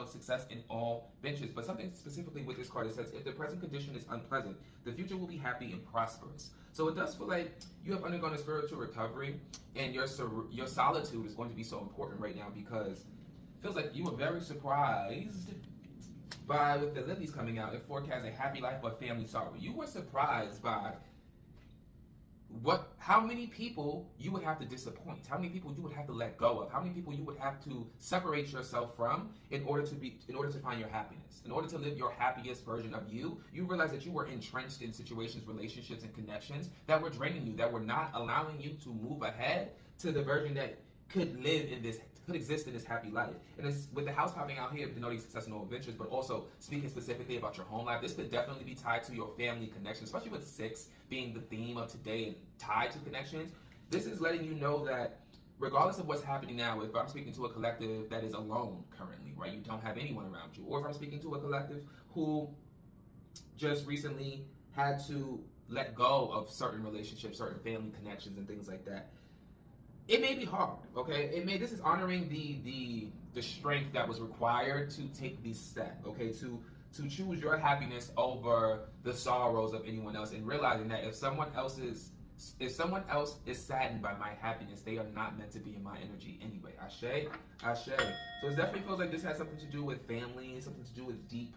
success in all ventures. But something specifically with this card, it says, if the present condition is unpleasant, the future will be happy and prosperous. So it does feel like you have undergone a spiritual recovery, and your solitude is going to be so important right now, because it feels like you were very surprised by, with the lilies coming out, it forecasts a happy life but family sorrow. You were surprised by how many people you would have to disappoint, how many people you would have to let go of, how many people you would have to separate yourself from in order to find your happiness, in order to live your happiest version of you. You realize that you were entrenched in situations, relationships, and connections that were draining you, that were not allowing you to move ahead to the version that could exist in this happy life. And it's with the house popping out here, denoting success in all ventures, but also speaking specifically about your home life. This could definitely be tied to your family connection, especially with 6 being the theme of today and tied to connections. This is letting you know that regardless of what's happening now, if I'm speaking to a collective that is alone currently, right, you don't have anyone around you, or if I'm speaking to a collective who just recently had to let go of certain relationships, certain family connections, and things like that, it may be hard, okay? This is honoring the strength that was required to take this step, okay? To choose your happiness over the sorrows of anyone else, and realizing that if someone else is saddened by my happiness, they are not meant to be in my energy anyway. Ashe, ashe. So it definitely feels like this has something to do with family, something to do with deep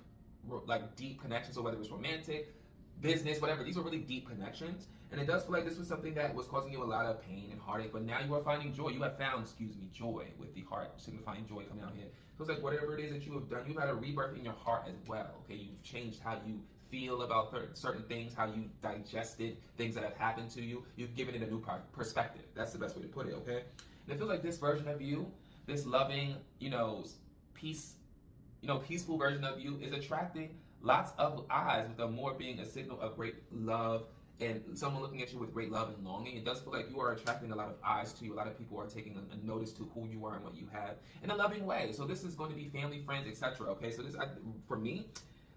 connections, so whether it's romantic, business, whatever. These are really deep connections, and it does feel like this was something that was causing you a lot of pain and heartache, but now you are finding joy. You have found, joy, with the heart signifying joy coming out here. It feels like whatever it is that you have done, you've had a rebirth in your heart as well, okay? You've changed how you feel about certain things, how you digested things that have happened to you. You've given it a new perspective. That's the best way to put it, okay? And it feels like this version of you, this loving, peaceful version of you is attracting lots of eyes, with the more being a signal of great love and someone looking at you with great love and longing. It does feel like you are attracting a lot of eyes to you. A lot of people are taking a notice to who you are and what you have in a loving way. So this is going to be family, friends, etc. Okay, so this, for me,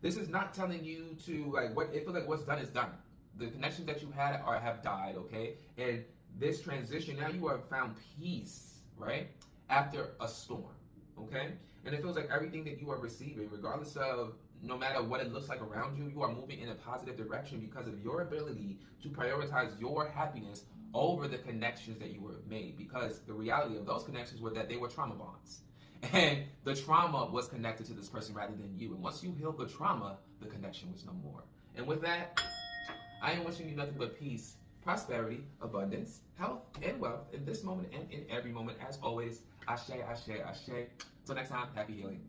this is not telling you to it feels like what's done is done. The connections that you had have died. Okay, and this transition, now you have found peace, right, after a storm. Okay, and it feels like everything that you are receiving, regardless of, no matter what it looks like around you, you are moving in a positive direction because of your ability to prioritize your happiness over the connections that you were made. Because the reality of those connections were that they were trauma bonds. And the trauma was connected to this person rather than you. And once you healed the trauma, the connection was no more. And with that, I am wishing you nothing but peace, prosperity, abundance, health, and wealth in this moment and in every moment. As always, ashe, ashe, ashe. Until next time, happy healing.